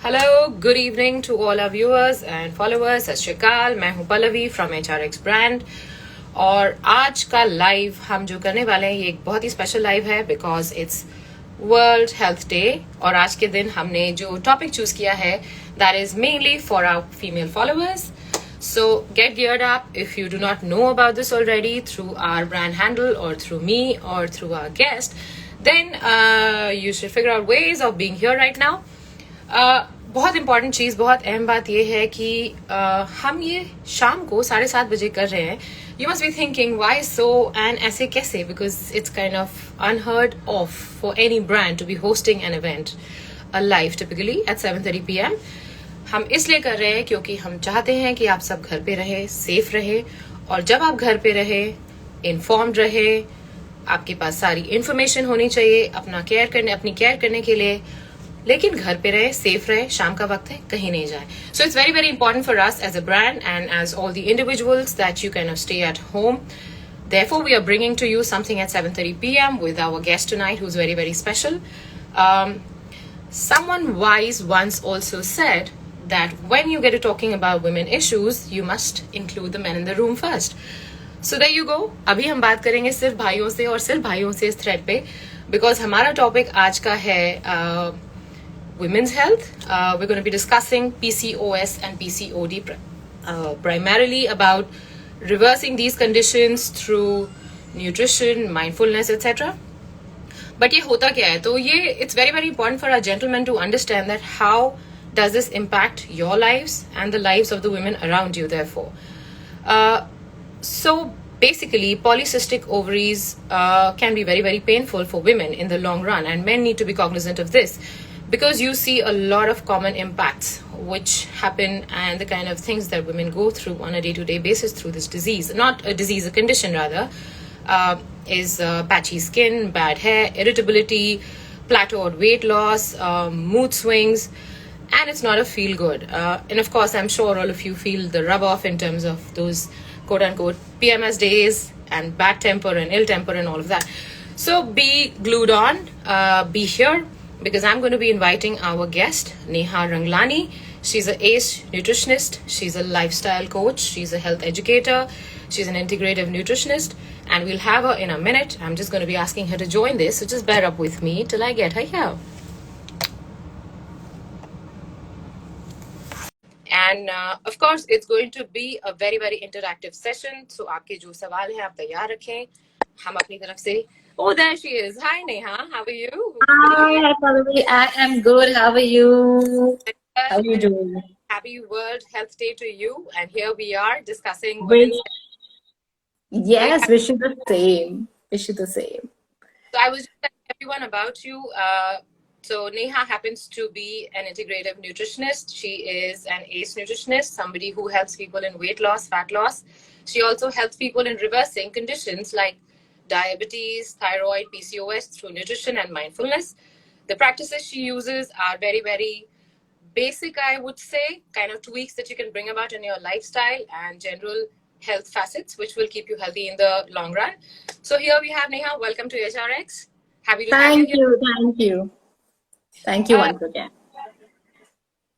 Hello, good evening to all our viewers and followers. सत श्री अकाल, मैं हूं पल्लवी फ्रॉम HRX ब्रांड और आज का लाइव हम जो करने वाले हैं ये एक बहुत ही स्पेशल लाइव है because it's world health day और आज के दिन हमने जो टॉपिक चूज किया है that is mainly for our female followers. So get geared up. If you do not know about this already through our brand handle or through me or through our guest, then you should figure out ways of being here right now. बहुत important चीज़, बहुत अहम बात यह है कि हम ये शाम को 7:30 बजे कर रहे हैं. You must be thinking why so and ऐसे कैसे, because it's kind of unheard of for any brand to be hosting an event live typically at 7:30 PM. हम इसलिए कर रहे हैं क्योंकि हम चाहते हैं कि आप सब घर पे रहे, सेफ रहे, और जब आप घर पे रहे, इन्फॉर्म्ड रहे, आपके पास सारी इंफॉर्मेशन होनी चाहिए अपनी केयर करने के लिए, लेकिन घर पे रहे, सेफ रहे. शाम का वक्त है, कहीं नहीं जाए. So it's very very important for us as a brand and as all the individuals that you can stay at home. Therefore, we are bringing to you something at 7:30 PM with our guest tonight, who's very very special. Someone wise once also said that when you get to talking about women issues, you must include the men in the room first. So there you go. अभी हम बात करेंगे सिर्फ भाइयों से और सिर्फ भाइयों से इस थ्रेड पे, बिकॉज हमारा टॉपिक आज का है women's health. We're going to be discussing PCOS and PCOD, primarily about reversing these conditions through nutrition, mindfulness, etc. But ये होता क्या है? तो ये it's very very important for our gentlemen to understand that how does this impact your lives and the lives of the women around you. Therefore, so basically, polycystic ovaries can be very very painful for women in the long run, and men need to be cognizant of this. Because you see a lot of common impacts which happen and the kind of things that women go through on a day-to-day basis through this disease. Not a disease, a condition rather, is patchy skin, bad hair, irritability, plateaued weight loss, mood swings, and it's not a feel good. And of course, I'm sure all of you feel the rub off in terms of those quote-unquote PMS days and bad temper and ill temper and all of that. So be glued on, be here, because I'm going to be inviting our guest, Neha Ranglani. She's an ACE nutritionist. She's a lifestyle coach. She's a health educator. She's an integrative nutritionist. And we'll have her in a minute. I'm just going to be asking her to join this. So just bear up with me till I get her here. And of course, it's going to be a very, very interactive session. So आपके जो सवाल हैं आप तैयार रखें. हम अपनी तरफ से. Oh, there she is. Hi, Neha. How are you? Hi, Pallavi. I am good. How are you? How are you doing? Happy World Health Day to you. And here we are discussing Wish, women's health. yes, wish you the same. Wish you the same. So I was just telling everyone about you. So Neha happens to be an integrative nutritionist. She is an ACE nutritionist, somebody who helps people in weight loss, fat loss. She also helps people in reversing conditions like diabetes, thyroid, PCOS through nutrition and mindfulness. The practices she uses are very, very basic, I would say, kind of tweaks that you can bring about in your lifestyle and general health facets, which will keep you healthy in the long run. So here we have Neha. Welcome to HRX. Happy to have you here. Thank you. Thank you once again.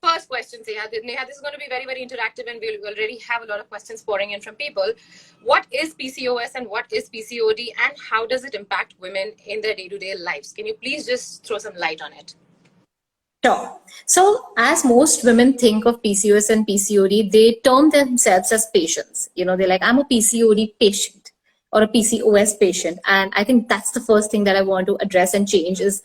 First question, Neha, this is going to be very, very interactive, and we'll already have a lot of questions pouring in from people. What is PCOS and what is PCOD, and how does it impact women in their day-to-day lives? Can you please just throw some light on it? Sure. So, as most women think of PCOS and PCOD, they term themselves as patients. You know, they're like, I'm a PCOD patient or a PCOS patient. And I think that's the first thing that I want to address and change is,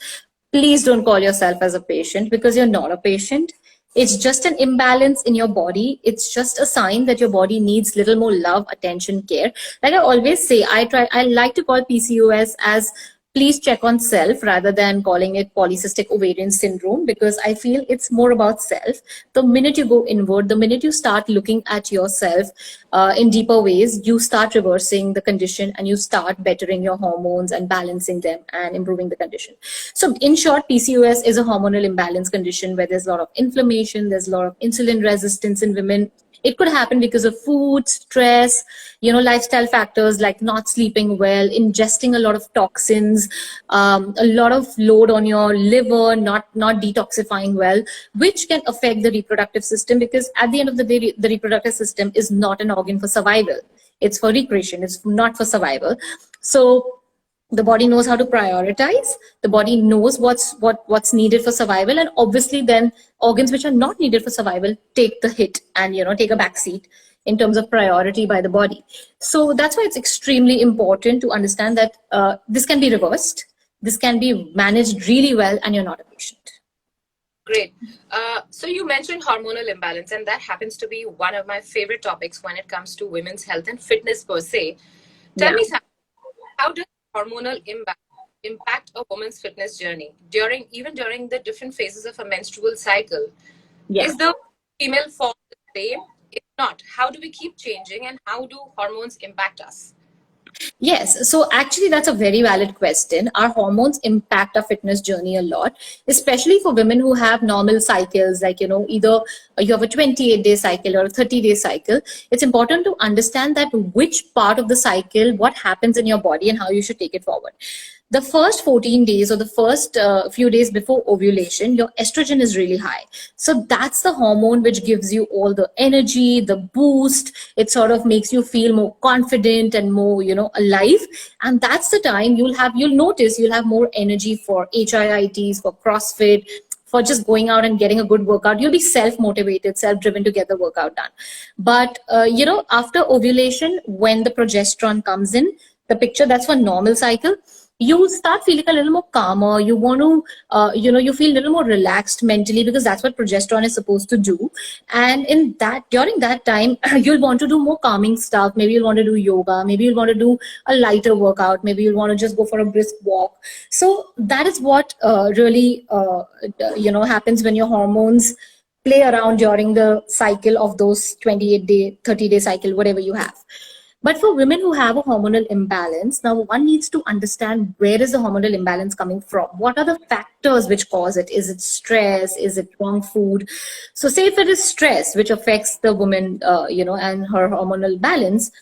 please don't call yourself as a patient, because you're not a patient. It's just an imbalance in your body. It's just a sign that your body needs little more love, attention, care. Like I always say, I like to call PCOS as please check on self rather than calling it polycystic ovarian syndrome, because I feel it's more about self. The minute you go inward, the minute you start looking at yourself in deeper ways, you start reversing the condition and you start bettering your hormones and balancing them and improving the condition. So in short, PCOS is a hormonal imbalance condition where there's a lot of inflammation, there's a lot of insulin resistance in women. It could happen because of food, stress, lifestyle factors like not sleeping well, ingesting a lot of toxins, toxins, a lot of load on your liver, not detoxifying well, which can affect the reproductive system, because at the end of the day, the reproductive system is not an organ for survival. It's for recreation. It's not for survival. So the body knows how to prioritize. The body knows what's needed for survival, and obviously then organs which are not needed for survival take the hit and take a back seat in terms of priority by the body. So that's why it's extremely important to understand that this can be reversed, this can be managed really well, and you're not a patient. Great. So you mentioned hormonal imbalance, and that happens to be one of my favorite topics when it comes to women's health and fitness per se. Tell me, how does hormonal imbalance impact a woman's fitness journey even during the different phases of a menstrual cycle? Is the female form the same? If not, how do we keep changing, and how do hormones impact us? Yes, so actually that's a very valid question. Our hormones impact our fitness journey a lot, especially for women who have normal cycles, like, either you have a 28-day cycle or a 30-day cycle. It's important to understand that which part of the cycle, what happens in your body, and how you should take it forward. The first 14 days or the first few days before ovulation, your estrogen is really high. So that's the hormone which gives you all the energy, the boost. It sort of makes you feel more confident and more, alive. And that's the time you'll notice you'll have more energy for HIITs, for CrossFit, for just going out and getting a good workout. You'll be self-motivated, self-driven to get the workout done. But, after ovulation, when the progesterone comes in the picture, that's for normal cycle. You start feeling a little more calmer. You want to, you feel a little more relaxed mentally, because that's what progesterone is supposed to do. And during that time, you'll want to do more calming stuff. Maybe you'll want to do yoga. Maybe you'll want to do a lighter workout. Maybe you'll want to just go for a brisk walk. So that is what really, happens when your hormones play around during the cycle of those 28-day, 30-day cycle, whatever you have. But for women who have a hormonal imbalance, now one needs to understand, where is the hormonal imbalance coming from? What are the factors which cause it? Is it stress? Is it wrong food? So say if it is stress which affects the woman, and her hormonal balance,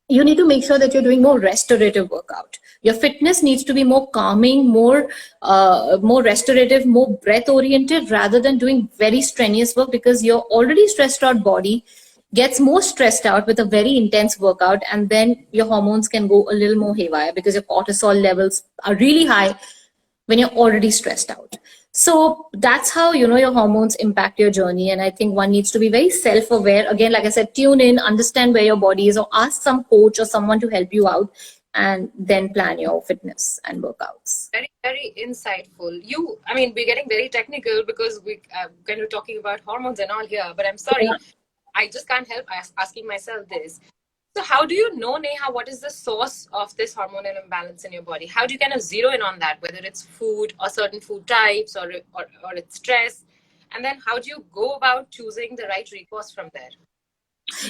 you need to make sure that you're doing more restorative workout. Your fitness needs to be more calming, more restorative, more breath oriented, rather than doing very strenuous work, because your already stressed out body gets more stressed out with a very intense workout, and then your hormones can go a little more haywire, because your cortisol levels are really high when you're already stressed out. So that's how, your hormones impact your journey. And I think one needs to be very self-aware. Again, like I said, tune in, understand where your body is, or ask some coach or someone to help you out, and then plan your fitness and workouts. Very, very insightful. We're getting very technical because we kind of talking about hormones and all here, but I'm sorry. Yeah. I just can't help asking myself this. So how do you know, Neha, what is the source of this hormonal imbalance in your body? How do you kind of zero in on that, whether it's food or certain food types or it's stress? And then how do you go about choosing the right recourse from there?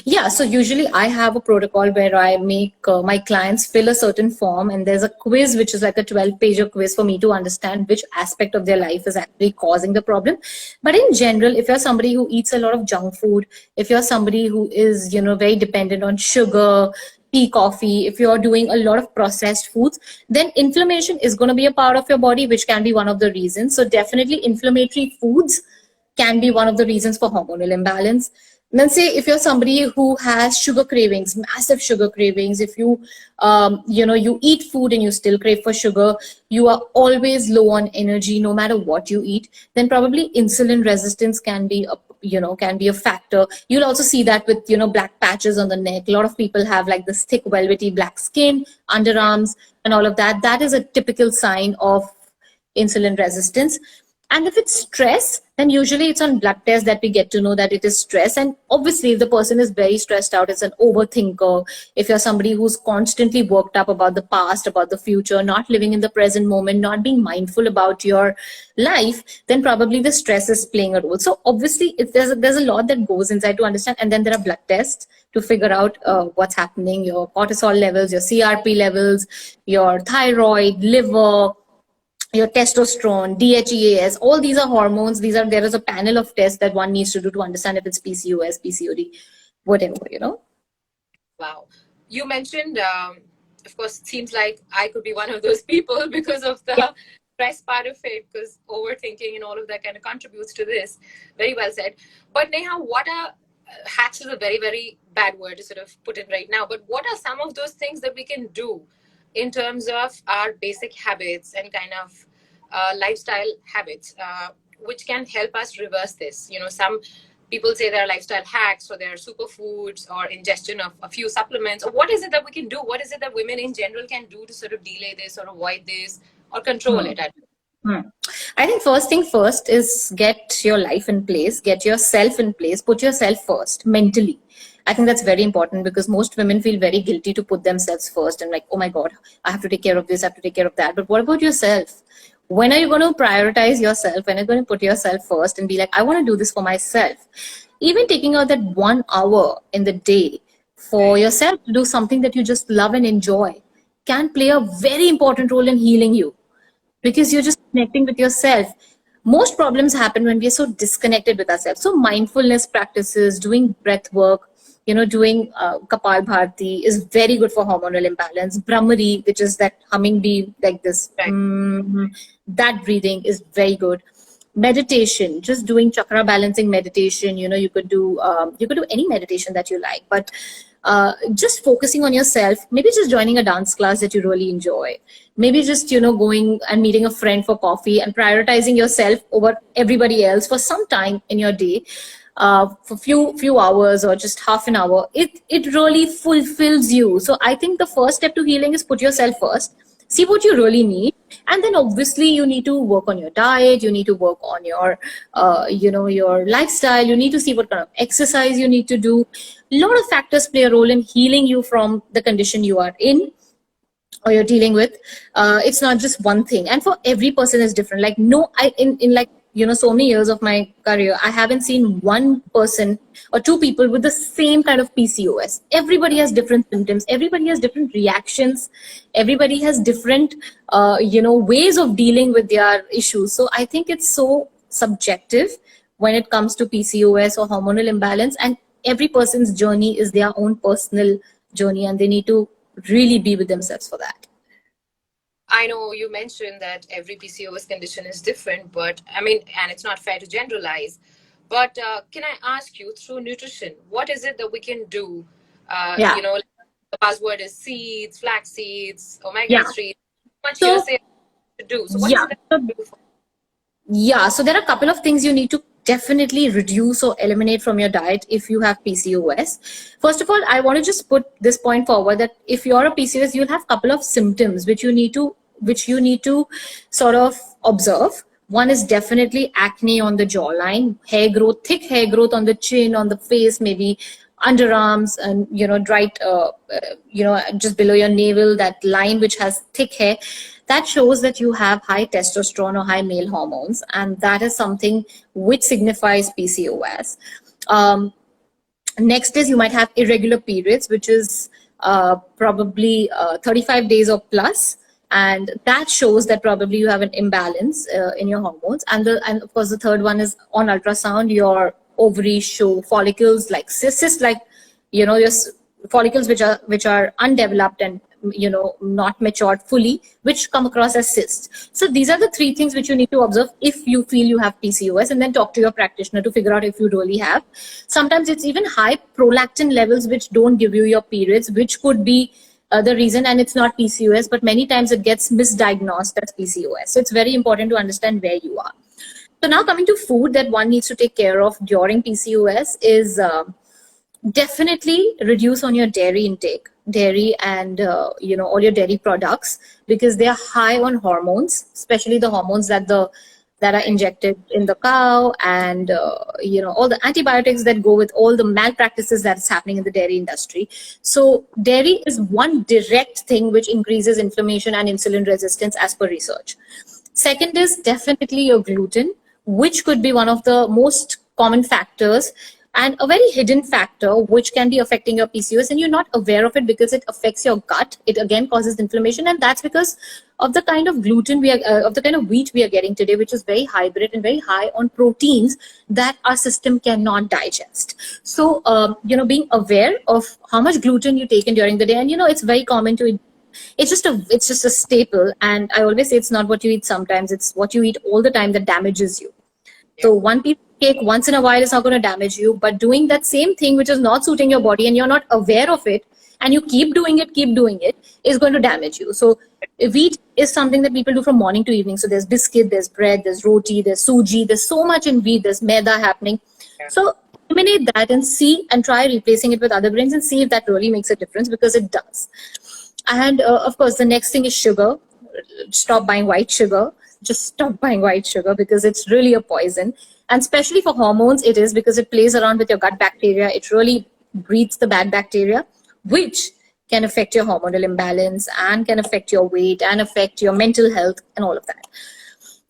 Yeah, so usually I have a protocol where I make my clients fill a certain form, and there's a quiz which is like a 12-page quiz for me to understand which aspect of their life is actually causing the problem. But in general, if you're somebody who eats a lot of junk food, if you're somebody who is, very dependent on sugar, tea, coffee, if you're doing a lot of processed foods, then inflammation is going to be a part of your body, which can be one of the reasons. So definitely inflammatory foods can be one of the reasons for hormonal imbalance. And then say if you're somebody who has sugar cravings, massive sugar cravings, if you, you eat food and you still crave for sugar, you are always low on energy no matter what you eat, then probably insulin resistance can be a factor. You'll also see that with, black patches on the neck. A lot of people have like this thick, velvety black skin, underarms, and all of that. That is a typical sign of insulin resistance. And if it's stress, then usually it's on blood tests that we get to know that it is stress. And obviously, if the person is very stressed out, it's an overthinker. If you're somebody who's constantly worked up about the past, about the future, not living in the present moment, not being mindful about your life, then probably the stress is playing a role. So obviously, if there's a lot that goes inside to understand. And then there are blood tests to figure out what's happening, your cortisol levels, your CRP levels, your thyroid, liver, your testosterone, DHEAS, all these are hormones. There is a panel of tests that one needs to do to understand if it's PCOS, PCOD, whatever, Wow. You mentioned of course, it seems like I could be one of those people because of the stress part of it, because overthinking and all of that kind of contributes to this. Very well said. But Neha, what are hacks is a very, very bad word to sort of put in right now, but what are some of those things that we can do in terms of our basic habits and kind of lifestyle habits, which can help us reverse this? You know, some people say there are lifestyle hacks, or there are superfoods, or ingestion of a few supplements. Or what is it that we can do? What is it that women in general can do to sort of delay this or avoid this or control it? I think first thing first is get your life in place, get yourself in place, put yourself first mentally. I think that's very important because most women feel very guilty to put themselves first and like, oh my God, I have to take care of this, I have to take care of that. But what about yourself? When are you going to prioritize yourself? When are you going to put yourself first and be like, I want to do this for myself? Even taking out that 1 hour in the day for yourself to do something that you just love and enjoy can play a very important role in healing you, because you're just connecting with yourself. Most problems happen when we are so disconnected with ourselves. So mindfulness practices, doing breath work, doing Kapal Bharti is very good for hormonal imbalance. Brahmari, which is that humming bee like this, that breathing is very good. Meditation, just doing chakra balancing meditation. You could do any meditation that you like, but just focusing on yourself, maybe just joining a dance class that you really enjoy, maybe just going and meeting a friend for coffee and prioritizing yourself over everybody else for some time in your day, for few hours or just half an hour. It really fulfills you. So I think the first step to healing is put yourself first, see what you really need, and then obviously you need to work on your diet, you need to work on your your lifestyle, you need to see what kind of exercise you need to do. A lot of factors play a role in healing you from the condition you are in or you're dealing with. It's not just one thing, and for every person is different. Like in like so many years of my career, I haven't seen one person or two people with the same kind of PCOS. Everybody has different symptoms, everybody has different reactions, everybody has different ways of dealing with their issues. So I think it's so subjective when it comes to PCOS or hormonal imbalance, and every person's journey is their own personal journey, and they need to really be with themselves for that. I know you mentioned that every PCOS condition is different, but I mean, and it's not fair to generalize, but can I ask you, through nutrition, what is it that we can do? Like the buzzword is seeds, flax seeds, omega-3, much you say to do. So what is it that we do for? So there are a couple of things you need to definitely reduce or eliminate from your diet if you have PCOS. First of all, I want to just put this point forward that if you're a PCOS, you'll have a couple of symptoms which you need to sort of observe. One is definitely acne on the jawline, hair growth, thick hair growth on the chin, on the face, maybe underarms, and right just below your navel, that line which has thick hair. That shows that you have high testosterone or high male hormones, and that is something which signifies PCOS. Next is you might have irregular periods, which is probably 35 days or plus, and that shows that probably you have an imbalance in your hormones. And of course the third one is on ultrasound, your ovaries show follicles like cysts, like your follicles which are undeveloped and not matured fully, which come across as cysts. So these are the three things which you need to observe if you feel you have PCOS, and then talk to your practitioner to figure out if you really have. Sometimes it's even high prolactin levels which don't give you your periods, which could be the reason, and it's not PCOS, but many times it gets misdiagnosed as PCOS. So it's very important to understand where you are. So now coming to food that one needs to take care of during PCOS is definitely reduce on your dairy intake, dairy and all your dairy products, because they are high on hormones, especially the hormones that are injected in the cow, and all the antibiotics that go with all the malpractices that's happening in the dairy industry. So dairy is one direct thing which increases inflammation and insulin resistance as per research. Second is definitely your gluten, which could be one of the most common factors and a very hidden factor which can be affecting your PCOS, and you're not aware of it because it affects your gut. It again causes inflammation, and that's because of the kind of gluten of the kind of wheat we are getting today, which is very hybrid and very high on proteins that our system cannot digest. So being aware of how much gluten you take in during the day, and it's very common to it's just a staple. And I always say it's not what you eat sometimes, it's what you eat all the time that damages you. So one piece of cake once in a while is not going to damage you, but doing that same thing which is not suiting your body and you're not aware of it, and you keep doing it, is going to damage you. So wheat is something that people do from morning to evening. So there's biscuit, there's bread, there's roti, there's suji, there's so much in wheat, there's maida happening. So eliminate that and see and try replacing it with other grains and see if that really makes a difference, because it does. And of course, the next thing is sugar. Stop buying white sugar. Just stop buying white sugar, because it's really a poison. And especially for hormones, it is, because it plays around with your gut bacteria. It really breeds the bad bacteria, which can affect your hormonal imbalance and can affect your weight and affect your mental health and all of that.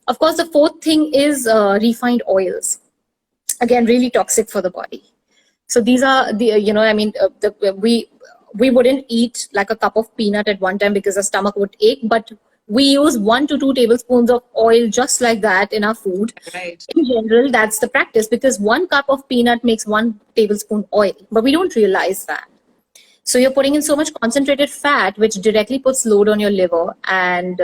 Of course, the fourth thing is refined oils. Again, really toxic for the body. So these are the, we wouldn't eat like a cup of peanut at one time because the stomach would ache, but we use 1 to 2 tablespoons of oil just like that in our food. Right. In general, that's the practice, because 1 cup of peanut makes 1 tablespoon oil, but we don't realize that. So you're putting in so much concentrated fat, which directly puts load on your liver, and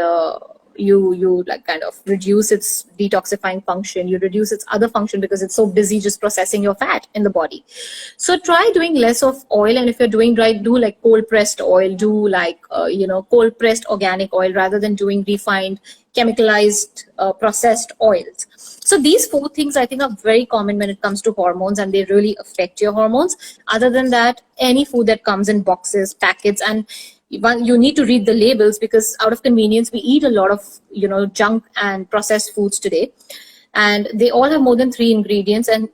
you like kind of reduce its detoxifying function, you reduce its other function because it's so busy just processing your fat in the body. So try doing less of oil, and if you're doing dry, do like cold pressed oil, do like cold pressed organic oil rather than doing refined chemicalized processed oils. So these 4 things I think are very common when it comes to hormones, and they really affect your hormones. Other than that, any food that comes in boxes, packets, and you need to read the labels, because out of convenience we eat a lot of junk and processed foods today, and they all have more than 3 ingredients, and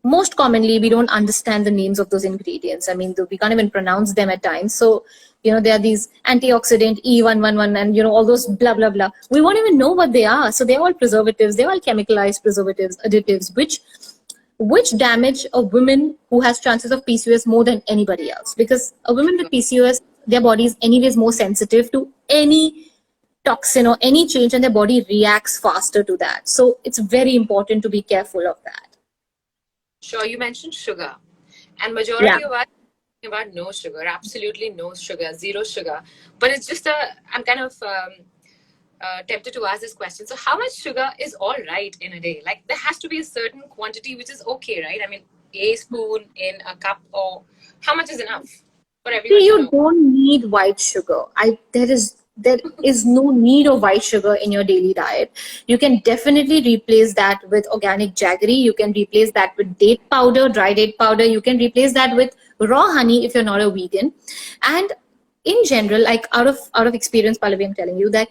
most commonly we don't understand the names of those ingredients. I mean, we can't even pronounce them at times. So there are these antioxidant E111 and all those blah blah blah, we won't even know what they are. So they're all preservatives, they're all chemicalized preservatives, additives, which damage a woman who has chances of PCOS more than anybody else. Because a woman with PCOS, their body is anyways more sensitive to any toxin or any change, and their body reacts faster to that. So it's very important to be careful of that. Sure, you mentioned sugar, and majority of us talking about no sugar, absolutely no sugar, 0 sugar. But it's just I'm kind of tempted to ask this question. So how much sugar is all right in a day? Like, there has to be a certain quantity which is okay, right? I mean, a spoon in a cup, or how much is enough for everyone? You don't need white sugar. There is no need of white sugar in your daily diet. You can definitely replace that with organic jaggery. You can replace that with date powder, dry date powder. You can replace that with raw honey if you're not a vegan. And in general, like out of experience, Pallavi, I'm telling you that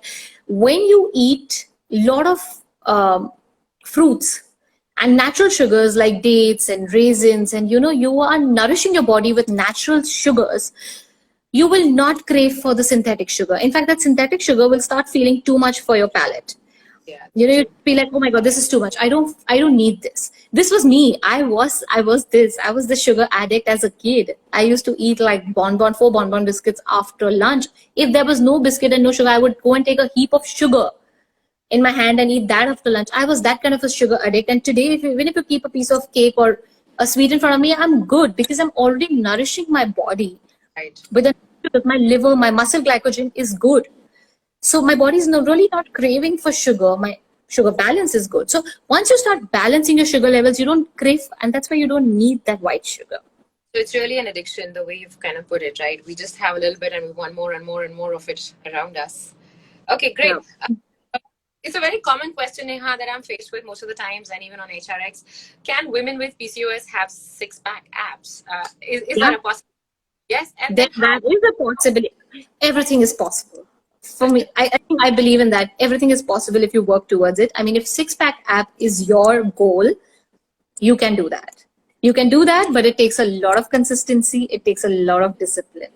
when you eat a lot of fruits and natural sugars like dates and raisins, and you are nourishing your body with natural sugars, you will not crave for the synthetic sugar. In fact, that synthetic sugar will start feeling too much for your palate. Yeah. You feel like, oh my God, this is too much. I don't need this. This was me. I was the sugar addict as a kid. I used to eat like 4 bonbon biscuits after lunch. If there was no biscuit and no sugar, I would go and take a heap of sugar in my hand and eat that after lunch. I was that kind of a sugar addict. And today, even if you keep a piece of cake or a sweet in front of me, I'm good, because I'm already nourishing my body. Right. With my liver, my muscle glycogen is good. So my body is really not craving for sugar. My sugar balance is good. So once you start balancing your sugar levels, you don't crave, and that's why you don't need that white sugar. So it's really an addiction, the way you've kind of put it, right? We just have a little bit and we want more and more and more of it around us. Okay, great. Yeah. It's a very common question, Neha, that I'm faced with most of the times, and even on HRX. Can women with PCOS have 6-pack abs? Is that a possibility? Yes, and that is a possibility. Everything is possible. For me, I think I believe in that. Everything is possible if you work towards it. I mean, if 6-pack ab is your goal, you can do that. You can do that, but it takes a lot of consistency. It takes a lot of discipline.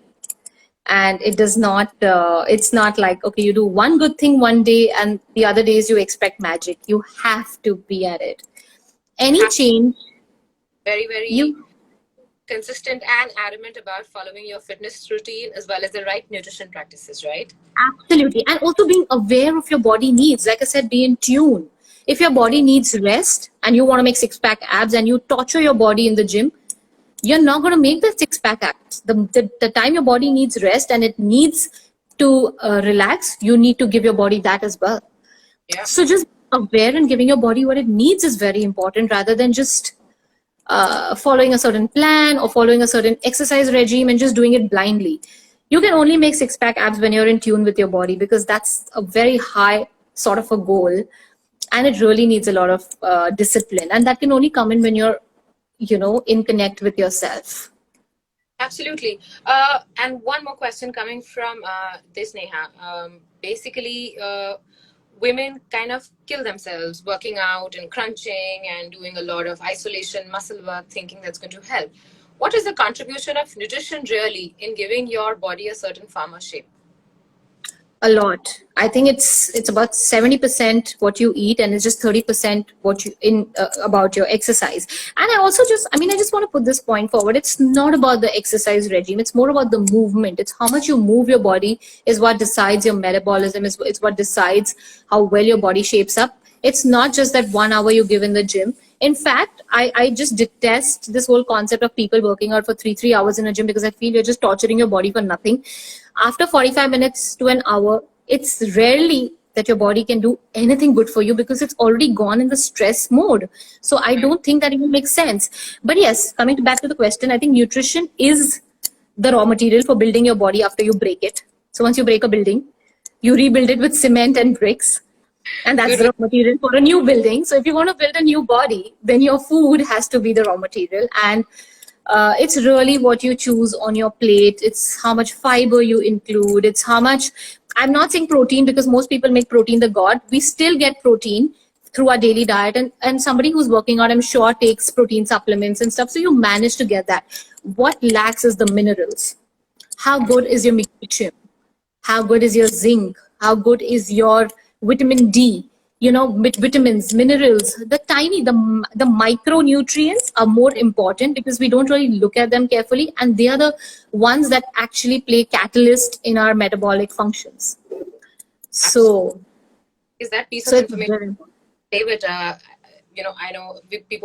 And it does not, it's not like, okay, you do one good thing one day and the other days you expect magic. You have to be at it. Any change. Very, very consistent and adamant about following your fitness routine as well as the right nutrition practices, right? Absolutely. And also being aware of your body needs. Like I said, be in tune. If your body needs rest and you want to make 6-pack abs and you torture your body in the gym, you're not going to make the six-pack abs. The time your body needs rest and it needs to relax, you need to give your body that as well. Yeah. So just aware and giving your body what it needs is very important, rather than just following a certain plan or following a certain exercise regime and just doing it blindly. You can only make six-pack abs when you're in tune with your body, because that's a very high sort of a goal, and it really needs a lot of discipline, and that can only come in when you're in connect with yourself. Absolutely. And one more question coming from this, Neha. Basically, women kind of kill themselves working out and crunching and doing a lot of isolation muscle work, thinking that's going to help. What is the contribution of nutrition really in giving your body a certain form or shape? A lot. I think it's about 70% what you eat, and it's just 30% what you about your exercise. And I just want to put this point forward. It's not about the exercise regime. It's more about the movement. It's how much you move your body is what decides your metabolism. It's what decides how well your body shapes up. It's not just that 1 hour you give in the gym. In fact, I just detest this whole concept of people working out for three hours in a gym, because I feel you're just torturing your body for nothing. After 45 minutes to an hour, it's rarely that your body can do anything good for you, because it's already gone in the stress mode. So I don't think that even makes sense. But yes, coming back to the question, I think nutrition is the raw material for building your body after you break it. So once you break a building, you rebuild it with cement and bricks. And that's the raw material for a new building. So if you want to build a new body, then your food has to be the raw material. And it's really what you choose on your plate. It's how much fiber you include. It's how much, I'm not saying protein, because most people make protein the god. We still get protein through our daily diet. And somebody who's working out, I'm sure, takes protein supplements and stuff. So you manage to get that. What lacks is the minerals. How good is your magnesium? How good is your zinc? How good is your vitamin D? Vitamins, minerals, the micronutrients are more important, because we don't really look at them carefully, and they are the ones that actually play catalyst in our metabolic functions. So is that piece of information, David? I know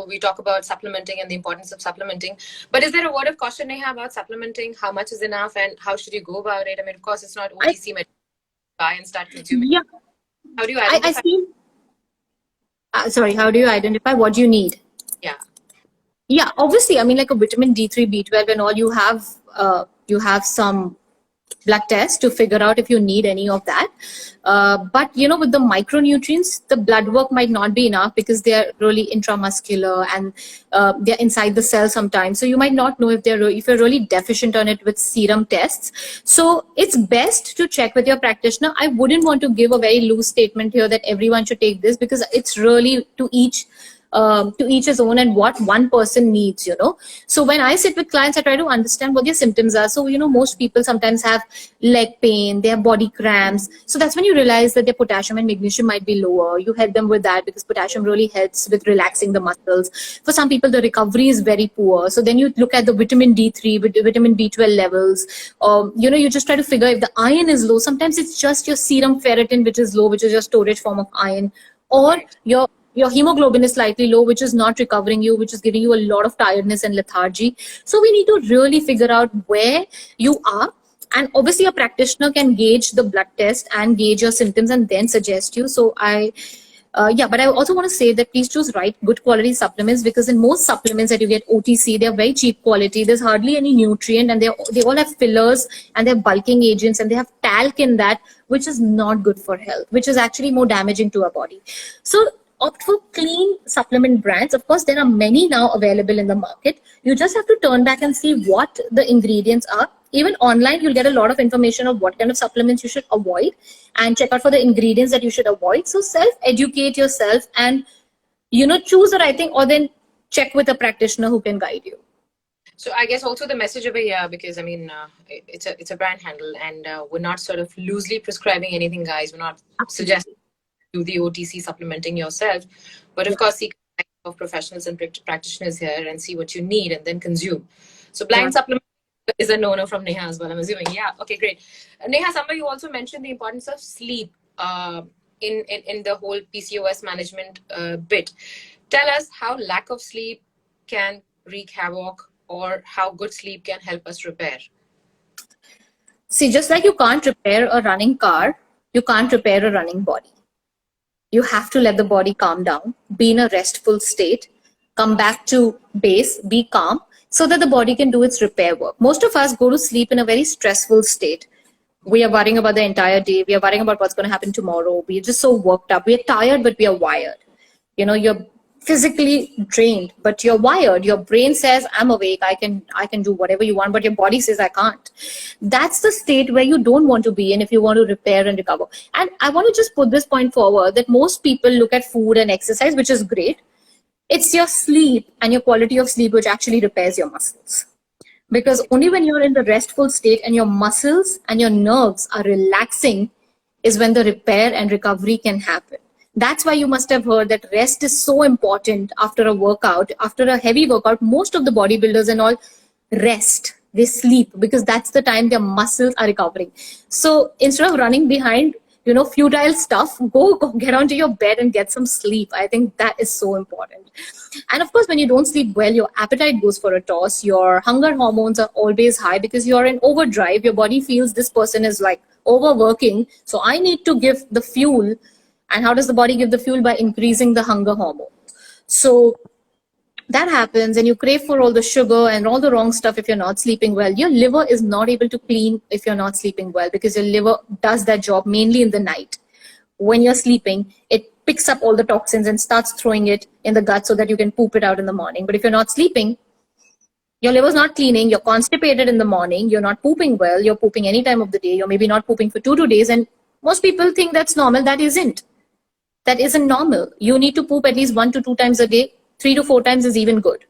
we talk about supplementing and the importance of supplementing, but is there a word of caution, Neha, about supplementing? How much is enough, and how should you go about it? I mean, of course, it's not OTC buy and start consuming. Yeah. How do you identify? Sorry, how do you identify what you need? Yeah, obviously, I mean, like a vitamin D3, B12 and all, you have some blood tests to figure out if you need any of that. But with the micronutrients, the blood work might not be enough, because they're really intramuscular and they're inside the cell sometimes. So you might not know if you're really deficient on it with serum tests. So it's best to check with your practitioner. I wouldn't want to give a very loose statement here that everyone should take this, because it's really to each his own, and what one person needs. So when I sit with clients, I try to understand what their symptoms are. So most people sometimes have leg pain, they have body cramps. So that's when you realize that their potassium and magnesium might be lower. You help them with that, because potassium really helps with relaxing the muscles. For some people, the recovery is very poor. So then you look at the vitamin D3, with vitamin B12 levels. You just try to figure if the iron is low. Sometimes it's just your serum ferritin which is low, which is your storage form of iron, or your hemoglobin is slightly low, which is not recovering you, which is giving you a lot of tiredness and lethargy. So we need to really figure out where you are. And obviously a practitioner can gauge the blood test and gauge your symptoms and then suggest you. So but I also want to say that please choose good quality supplements, because in most supplements that you get OTC, they're very cheap quality. There's hardly any nutrient, and they all have fillers, and they're bulking agents, and they have talc in that, which is not good for health, which is actually more damaging to our body. So opt for clean supplement brands. Of course, there are many now available in the market. You just have to turn back and see what the ingredients are. Even online, you'll get a lot of information of what kind of supplements you should avoid, and check out for the ingredients that you should avoid. So self-educate yourself and, choose the right thing, or then check with a practitioner who can guide you. So I guess also the message over here, because I mean, it's a brand handle, and we're not sort of loosely prescribing anything, guys. We're not suggesting do the OTC supplementing yourself, but of course seek of professionals and practitioners here and see what you need and then consume. So blind supplement is a no-no from Neha as well, I'm assuming. Yeah, okay, great. Neha, somebody you also mentioned the importance of sleep in the whole PCOS management bit. Tell us how lack of sleep can wreak havoc or how good sleep can help us repair? See, just like you can't repair a running car, you can't repair a running body. You have to let the body calm down, be in a restful state, come back to base, be calm, so that the body can do its repair work. Most of us go to sleep in a very stressful state. We are worrying about the entire day. We are worrying about what's going to happen tomorrow. We're just so worked up. We're tired, but we are wired. You're physically drained, but you're wired. Your brain says, I'm awake. I can do whatever you want, but your body says, I can't. That's the state where you don't want to be in if you want to repair and recover. And I want to just put this point forward that most people look at food and exercise, which is great. It's your sleep and your quality of sleep which actually repairs your muscles. Because only when you're in the restful state and your muscles and your nerves are relaxing is when the repair and recovery can happen. That's why you must have heard that rest is so important after a workout. After a heavy workout, most of the bodybuilders and all rest. They sleep because that's the time their muscles are recovering. So instead of running behind, futile stuff, go get onto your bed and get some sleep. I think that is so important. And of course, when you don't sleep well, your appetite goes for a toss. Your hunger hormones are always high because you're in overdrive. Your body feels this person is like overworking. So I need to give the fuel. And how does the body give the fuel? By increasing the hunger hormone. So that happens and you crave for all the sugar and all the wrong stuff if you're not sleeping well. Your liver is not able to clean if you're not sleeping well because your liver does that job mainly in the night. When you're sleeping, it picks up all the toxins and starts throwing it in the gut so that you can poop it out in the morning. But if you're not sleeping, your liver's not cleaning, you're constipated in the morning, you're not pooping well, you're pooping any time of the day, you're maybe not pooping for 2 days. And most people think that's normal. That isn't. That isn't normal. You need to poop at least 1 to 2 times a day. 3 to 4 times is even good.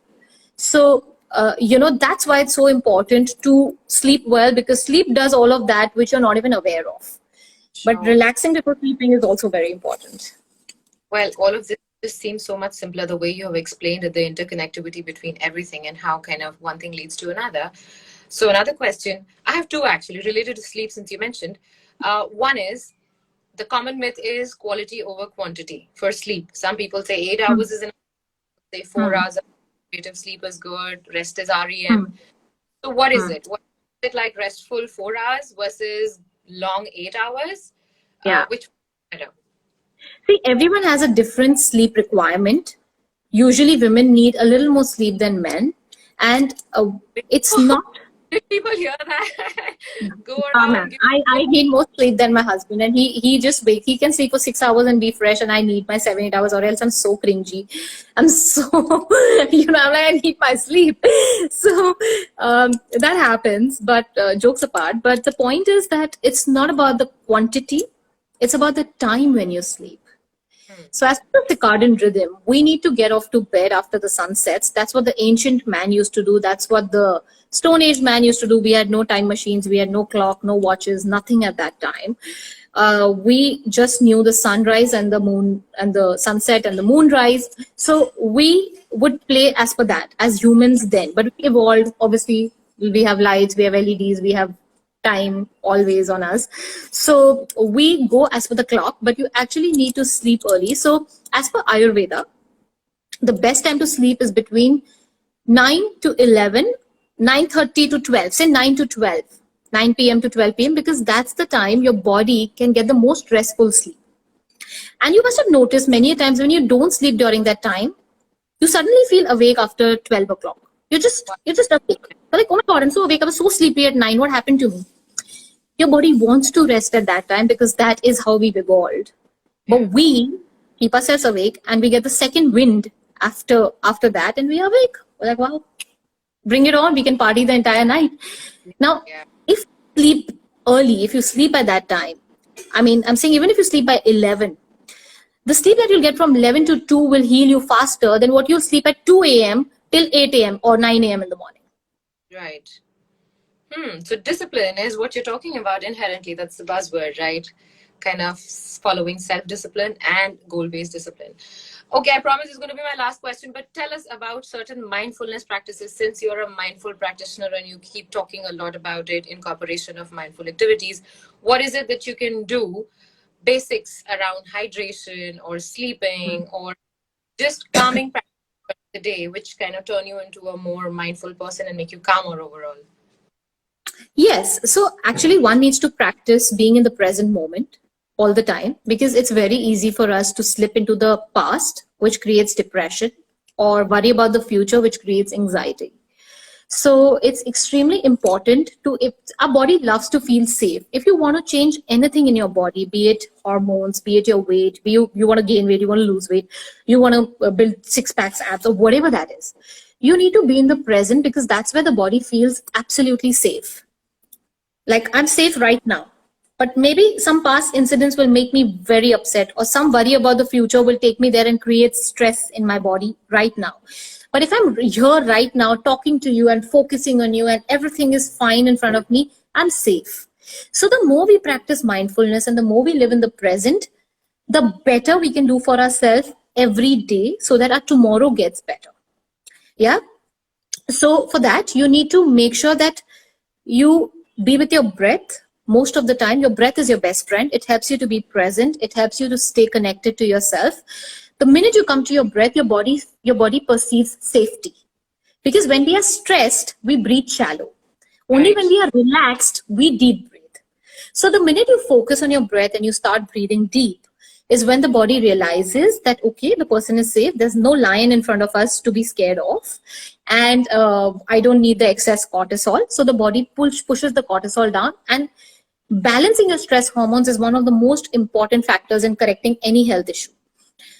So, that's why it's so important to sleep well because sleep does all of that which you're not even aware of. But relaxing before sleeping is also very important. Well, all of this just seems so much simpler the way you have explained it, the interconnectivity between everything and how kind of one thing leads to another. So another question, I have two actually related to sleep since you mentioned. One is, the common myth is quality over quantity for sleep. Some people say 8 hours is enough, say 4 hours of creative sleep is good, rest is REM. So what is it? What is it like restful 4 hours versus long 8 hours? Yeah. Which one is better? See, everyone has a different sleep requirement. Usually women need a little more sleep than men. And it's not... Did people hear that? Go around. I need more sleep than my husband. And he just he can sleep for 6 hours and be fresh. And I need my 7-8 hours or else I'm so cringy. I'm so, I'm like, I need my sleep. So that happens, but jokes apart. But the point is that it's not about the quantity. It's about the time when you sleep. So as per the circadian rhythm, we need to get off to bed after the sun sets. That's what the ancient man used to do. That's what the Stone Age man used to do. We had no time machines. We had no clock, no watches, nothing at that time. We just knew the sunrise and the moon and the sunset and the moonrise. So we would play as per that as humans then. But we evolved. Obviously, we have lights, we have LEDs, we have time always on us. So we go as per the clock, but you actually need to sleep early. So as per Ayurveda, the best time to sleep is between 9 to 11, 9:30 to 12, say 9 to 12, 9 p.m. to 12 p.m. because that's the time your body can get the most restful sleep. And you must have noticed many times when you don't sleep during that time, you suddenly feel awake after 12 o'clock. You're just awake. You're like, oh my God, I'm so awake. I was so sleepy at 9. What happened to me? Your body wants to rest at that time because that is how we've evolved. But we keep ourselves awake and we get the second wind after that and we are awake. We're like, wow, bring it on. We can party the entire night. Now, if you sleep early, if you sleep at that time, I'm saying even if you sleep by 11, the sleep that you'll get from 11 to 2 will heal you faster than what you'll sleep at 2 a.m. till 8 a.m. or 9 a.m. in the morning. Right. So discipline is what you're talking about inherently. That's the buzzword, right? Kind of following self-discipline and goal-based discipline. Okay, I promise it's going to be my last question, but tell us about certain mindfulness practices since you're a mindful practitioner and you keep talking a lot about it, incorporation of mindful activities. What is it that you can do, basics around hydration or sleeping or just calming practices that day which kind of turn you into a more mindful person and make you calmer overall? Yes. So actually, one needs to practice being in the present moment all the time, because it's very easy for us to slip into the past, which creates depression, or worry about the future, which creates anxiety. So it's extremely important to, if our body loves to feel safe, if you want to change anything in your body, be it hormones, be it your weight, be you want to gain weight, you want to lose weight, you want to build six packs, abs, or whatever that is, you need to be in the present, because that's where the body feels absolutely safe. Like, I'm safe right now, but maybe some past incidents will make me very upset, or some worry about the future will take me there and create stress in my body right now. But if I'm here right now talking to you and focusing on you and everything is fine in front of me, I'm safe. So the more we practice mindfulness and the more we live in the present, the better we can do for ourselves every day, so that our tomorrow gets better. Yeah. So for that, you need to make sure that you be with your breath most of the time. Your breath is your best friend. It helps you to be present. It helps you to stay connected to yourself. The minute you come to your breath, your body perceives safety. Because when we are stressed, we breathe shallow. Only Right. when we are relaxed, we deep breathe. So the minute you focus on your breath and you start breathing deep, is when the body realizes that, okay, the person is safe. There's no lion in front of us to be scared of. And I don't need the excess cortisol. So the body pushes the cortisol down. And balancing your stress hormones is one of the most important factors in correcting any health issue.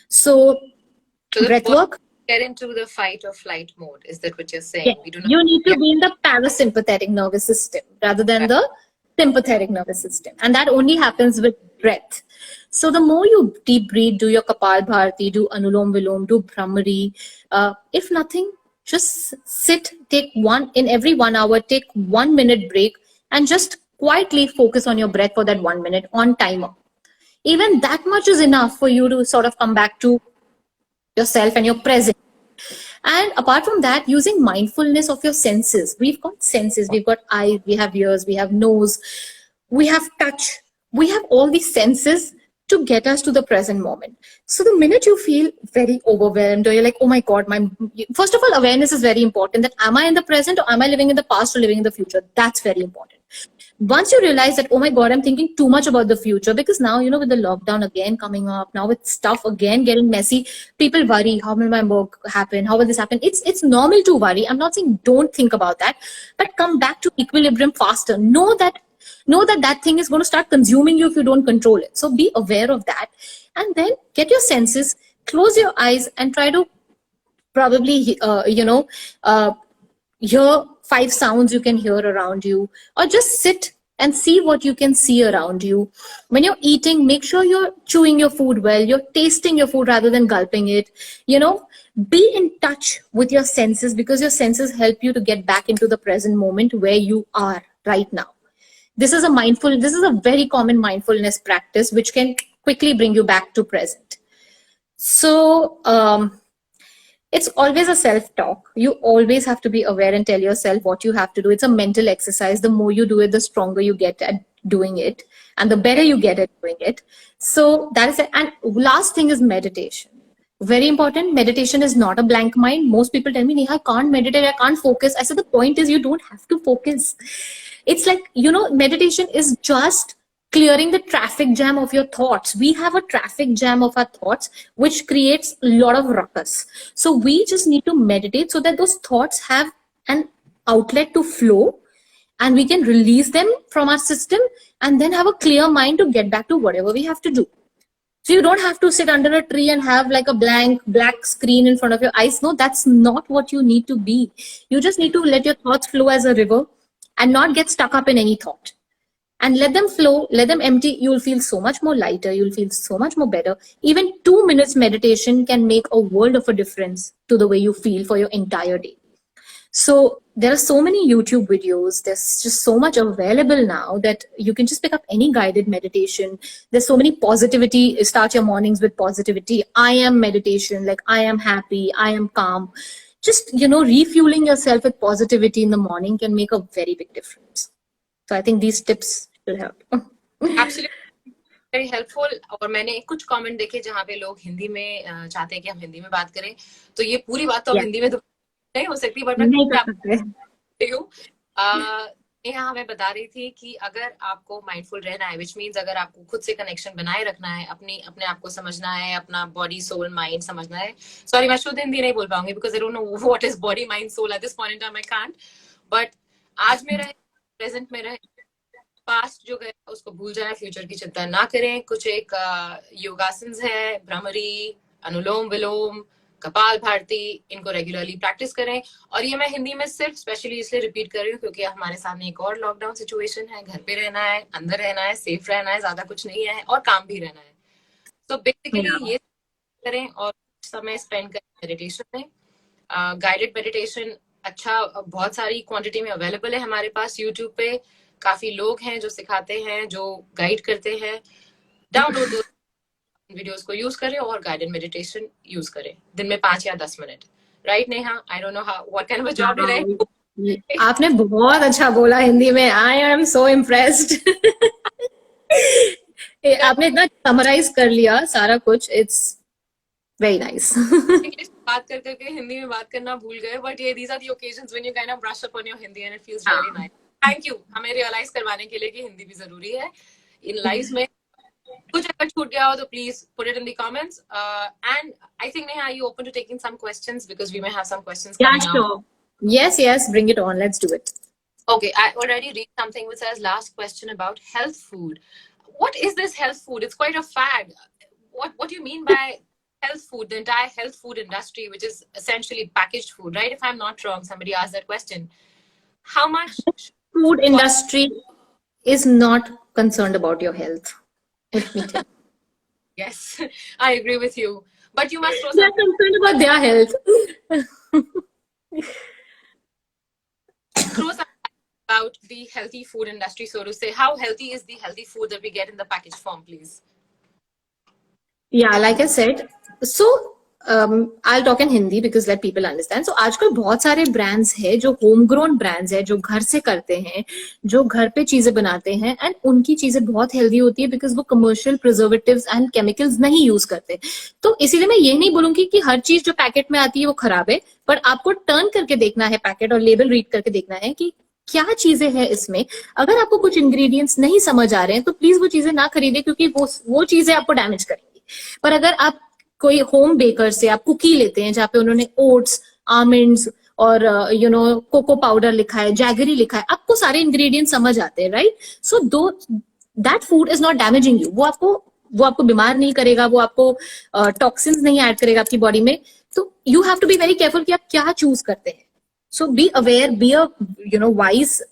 So So the breath body work. get into the fight or flight mode. Is that what you're Yeah. saying? We do not. You need to Yeah. be in the parasympathetic nervous system rather than the sympathetic nervous system. And that only happens with breath. So the more you deep breathe, do your Kapal Bharati, do Anulom Vilom, do Brahmari. If nothing, just sit, take one, in every 1 hour, take 1 minute break and just quietly focus on your breath for that 1 minute on timer. Even that much is enough for you to sort of come back to yourself and your present. And apart from that, using mindfulness of your senses. We've got senses, we've got eyes, we have ears, we have nose, we have touch, we have all these senses to get us to the present moment. So the minute you feel very overwhelmed, or you're like, oh my God, first of all, awareness is very important, that am I in the present or am I living in the past or living in the future? That's very important. Once you realize that, oh my God, I'm thinking too much about the future, because now, with the lockdown again coming up, now with stuff again getting messy, people worry, how will my work happen? How will this happen? It's normal to worry. I'm not saying don't think about that, but come back to equilibrium faster. Know that thing is going to start consuming you if you don't control it. So be aware of that. And then get your senses, close your eyes and try to probably, hear 5 sounds you can hear around you, or just sit and see what you can see around you. When you're eating, make sure you're chewing your food well, you're tasting your food rather than gulping it. Be in touch with your senses, because your senses help you to get back into the present moment where you are right now. This is a very common mindfulness practice which can quickly bring you back to present. So it's always a self-talk. You always have to be aware and tell yourself what you have to do. It's a mental exercise. The more you do it, the stronger you get at doing it, and the better you get at doing it. So that is it. And last thing is meditation. Very important. Meditation is not a blank mind. Most people tell me, Neha, I can't meditate, I can't focus. I said, the point is, you don't have to focus. It's like, meditation is just clearing the traffic jam of your thoughts. We have a traffic jam of our thoughts, which creates a lot of ruckus. So we just need to meditate so that those thoughts have an outlet to flow, and we can release them from our system, and then have a clear mind to get back to whatever we have to do. So you don't have to sit under a tree and have like a blank black screen in front of your eyes. No, that's not what you need to be. You just need to let your thoughts flow as a river and not get stuck up in any thought. And let them flow, let them empty. You'll feel so much more lighter. You'll feel so much more better. Even 2 minutes meditation can make a world of a difference to the way you feel for your entire day. So there are so many YouTube videos. There's just so much available now that you can just pick up any guided meditation. There's so many positivity. Start your mornings with positivity. I am meditation. Like, I am happy. I am calm. Just, refueling yourself with positivity in the morning can make a very big difference. So I think these tips will help. Absolutely. Very helpful. और मैंने कुछ comment देखे जहाँ पे लोग हिंदी में चाहते हैं कि हम हिंदी में बात करें, तो ये पूरी बात तो अब Yeah. हिंदी में तो नहीं हो सकती, बट नहीं कर मैं सकते। हूँ। नेहा हमें बता रही थी कि अगर आपको माइंडफुल रहना है, विच मीन्स अगर आपको खुद से कनेक्शन बनाए रखना है, अपने आप को समझना है, अपना बॉडी सोल माइंड समझना है। सॉरी, मैं शुद्ध हिंदी नहीं बोल पाऊंगी because I don't know what is body mind soul at this point in time, I can't. But आज में रहे, प्रेजेंट में रहे, पास्ट जो गया उसको भूल जाना, फ्यूचर की चिंता ना करें। कुछ एक योगासन्स है, भ्रमरी, अनुलोम विलोम, कपाल भारती, इनको रेगुलरली प्रैक्टिस करें। और ये मैं हिंदी में सिर्फ स्पेशली इसलिए रिपीट कर रही हूँ क्योंकि हमारे सामने एक और लॉकडाउन सिचुएशन है, घर पे रहना है, अंदर रहना है, सेफ रहना है, ज्यादा कुछ नहीं है, और काम भी रहना है। तो बेसिकली Yeah. ये करें और समय स्पेंड करें मेडिटेशन में। गाइडेड मेडिटेशन अच्छा बहुत सारी क्वांटिटी में अवेलेबल है हमारे पास यूट्यूब पे। काफी लोग हैं जो सिखाते हैं, जो गाइड करते हैं। डाउनलोड दो वीडियोस को यूज करें और गाइडेड मेडिटेशन यूज करें दिन में 5 या 10 minute. Right Neha? I don't know how what kind of a job did I. आपने बहुत अच्छा बोला हिंदी में। I am so impressed. आपने इतना समराइज कर लिया सारा कुछ। It's very nice. बात कर करके हिंदी में बात करना भूल गए, बट ये these are the occasions when you kind of brush up on your Hindi and it feels really nice. Thank you हमें रियलाइज करवाने के लिए कि हिंदी भी जरूरी है इन लाइफ में। कुछ अगर छूट गया हो तो please put it in the comments. And I think Neha, you open to taking some questions because we may have some questions Yeah, coming up? sure. Yes, yes, bring it on. Let's do it. Okay, I already read something which says last question about health food. What is this health food? It's quite a fad. What do you mean by health food? The entire health food industry, which is essentially packaged food, right? If I'm not wrong, somebody asked that question. How much Food industry is not concerned about your health. Let me tell you. Yes, I agree with you. But you must throw They are some concerned about their health. about the healthy food industry, so to say. How healthy is the healthy food that we get in the packaged form, please? Yeah, like I said, so I'll talk in Hindi because let people understand. So आजकल बहुत सारे brands हैं जो home grown brands हैं, जो घर से करते हैं, जो घर पे चीजें बनाते हैं, एंड उनकी चीजें बहुत हेल्दी होती है बिकॉज वो कमर्शियल प्रिजर्वेटिव्स एंड केमिकल्स नहीं यूज करते। तो इसीलिए मैं ये नहीं बोलूंगी कि हर चीज जो पैकेट में आती है वो खराब है, पर आपको टर्न करके देखना है पैकेट और लेबल रीड करके देखना है कि क्या चीजें हैं इसमें। अगर आपको कुछ इंग्रेडिएंट्स नहीं समझ आ रहे हैं तो प्लीज वो चीजें ना खरीदे क्योंकि वो चीजें आपको डैमेज करेंगी। पर अगर आप कोई होम बेकर से आप कुकी लेते हैं जहाँ पे उन्होंने ओट्स, आमंड्स और कोको पाउडर लिखा है, जैगरी लिखा है, आपको सारे इंग्रेडिएंट समझ आते हैं, राइट? सो दो that food is not damaging you. वो आपको बीमार नहीं करेगा, वो आपको टॉक्सिन्स नहीं ऐड करेगा आपकी बॉडी में। तो you have to be very careful कि आप क्या चूज करते हैं। So be aware, be a wise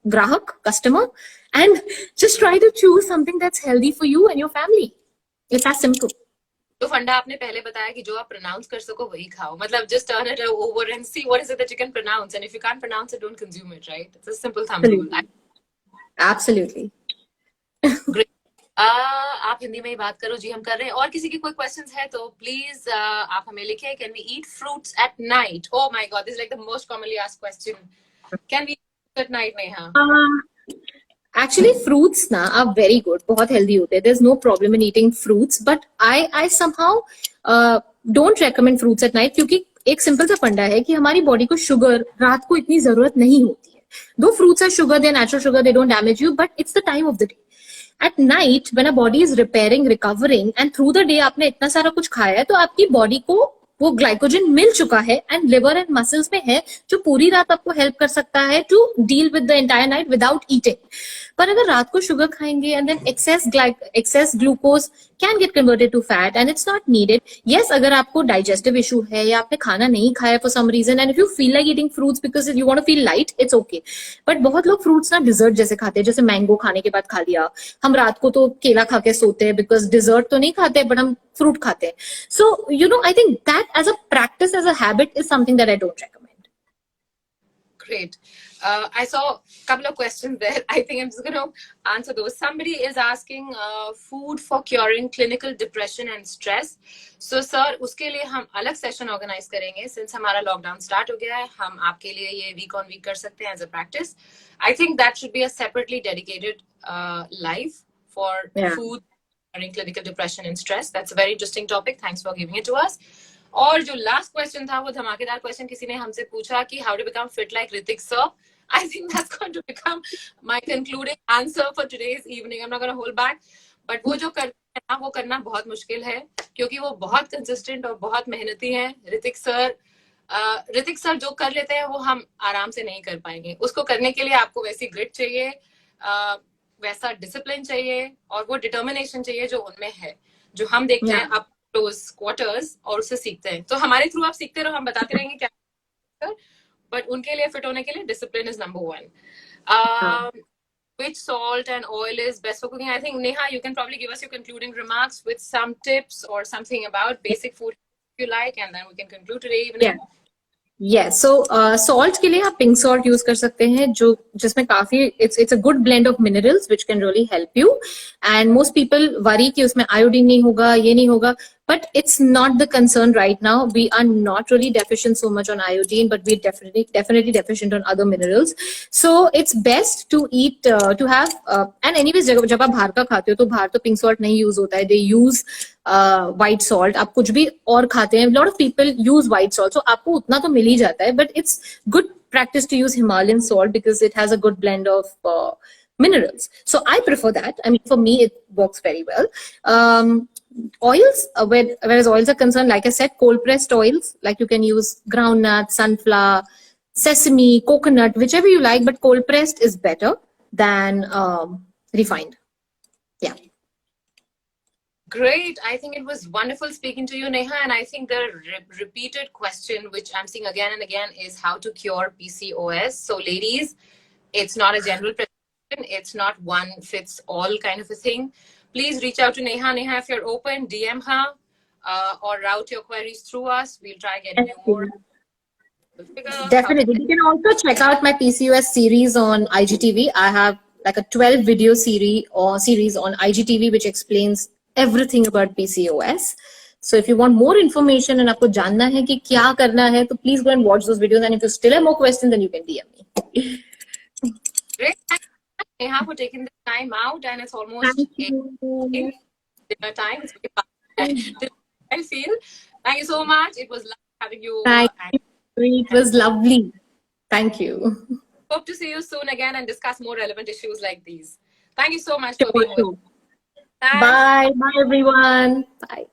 grahak, customer, and just try to choose something that's healthy for you and your family. It's as simple. जो फंडा आपने पहले बताया कि जो आप प्रोनाउंस कर सको वही खाओ, मतलब just turn it over and see what is it that you can pronounce, and if you can't pronounce it, don't consume it, right? It's a simple thumb rule. Absolutely. Great. आप हिंदी में ही बात करो जी, हम कर रहे हैं। और किसी की कोई क्वेश्चंस है तो प्लीज आप हमें लिखें। Can we eat fruits at night? Oh my god, this is like the most commonly asked question. Can we eat at night, Neha? Actually, fruits na are very good, बहुत healthy होते हैं. There's no problem in eating fruits, but I somehow don't recommend fruits at night क्योंकि एक simple सा फंडा है कि हमारी बॉडी को शुगर रात को इतनी जरूरत नहीं होती है. Though fruits are sugar, they're natural sugar, they don't damage you, but it's the time of the day. At night, when a body is repairing, recovering, and through the day आपने इतना सारा कुछ खाया है तो आपकी बॉडी को वो ग्लाइकोजन मिल चुका है एंड लिवर एंड मसल्स में है जो पूरी रात आपको हेल्प कर सकता है to deal with the entire night without eating. पर अगर रात को शुगर खाएंगे and then excess glucose can get converted to fat and it's not needed. Yes, अगर आपको डाइजेस्टिव इशू है या आपने खाना नहीं खाया for some reason and if you feel like eating fruits because you want to feel light, it's okay. But बहुत लोग फ्रूट्स ना डिजर्ट जैसे खाते हैं, जैसे मैंगो खाने के बाद खा लिया. हम रात को तो केला खा के सोते हैं बिकॉज डिजर्ट तो नहीं खाते बट हम fruit khate hain. So, I think that as a practice, as a habit is something that I don't recommend. Great. I saw a couple of questions there. I think I'm just going to answer those. Somebody is asking food for curing clinical depression and stress. So, sir, uske liye hum alag session organize karenge. Since hamara lockdown start ho gaya hai, hum aapke liye ye week on week kar sakte hain as a practice. I think that should be a separately dedicated live for Yeah. food during clinical depression and stress. That's a very interesting topic. Thanks for giving it to us. और जो last question था वो धमाकेदार question किसी ने हमसे पूछा कि how to become fit like Hrithik sir. I think that's going to become my concluding answer for today's evening. I'm not going to hold back. But वो जो करते हैं ना वो करना बहुत मुश्किल है क्योंकि वो बहुत कंसिस्टेंट और बहुत मेहनती हैं. ऋतिक सर जो कर लेते हैं वो हम आराम से नहीं कर पाएंगे. उसको करने के लिए आपको वैसी ग्रिट चाहिए, वैसा डिसिप्लिन चाहिए और वो डिटर्मिनेशन चाहिए जो उनमें है, जो हम देखते हैं अप क्लोज क्वार्टर्स और उससे सीखते हैं. तो हमारे थ्रू आप सीखते रहो, हम बताते रहेंगे क्या, बट उनके लिए फिट होने के लिए discipline is number one. Which salt and oil is best for cooking? I think Neha, you can probably give us your concluding remarks with some tips or something about basic food if you like, and then we can conclude today evening. So salt के लिए आप pink salt use कर सकते हैं जो जिसमें काफी it's a good blend of minerals which can really help you. And most people worry कि उसमें iodine नहीं होगा, ये नहीं होगा, but it's not the concern right now. We are not really deficient so much on iodine, but we're definitely deficient on other minerals. So it's best to eat to have and anyways जब आप बाहर का खाते हो तो बाहर तो pink salt नहीं use होता है. They use white salt. आप कुछ भी और खाते हैं, lot of people use white salt, so आपको उतना तो मिल ही जाता है, but it's good practice to use Himalayan salt because it has a good blend of minerals. So I prefer that. I mean, for me, it works very well. Oils, whereas oils are concerned, like I said, cold pressed oils, like you can use groundnut, sunflower, sesame, coconut, whichever you like, but cold pressed is better than refined. Yeah. Great. I think it was wonderful speaking to you, Neha. And I think the repeated question, which I'm seeing again and again, is how to cure PCOS. So ladies, it's not a general prescription. It's not one fits all kind of a thing. Please reach out to Neha. Neha, if you're open, DM her or route your queries through us. We'll try getting you more. Definitely. You can also check out my PCOS series on IGTV. I have like a 12 video series on IGTV which explains everything about PCOS. So if you want more information and आपको जानना है कि क्या करना है, तो please go and watch those videos. And if you still have more questions, then you can DM me. Great. Thank you, Neha, for taking the time out. And it's almost dinner time. It's I feel. Thank you so much. It was lovely having you. Thank you. It was lovely. Thank you. Hope to see you soon again and discuss more relevant issues like these. Thank you so much for being with us. Bye. Bye, everyone. Bye.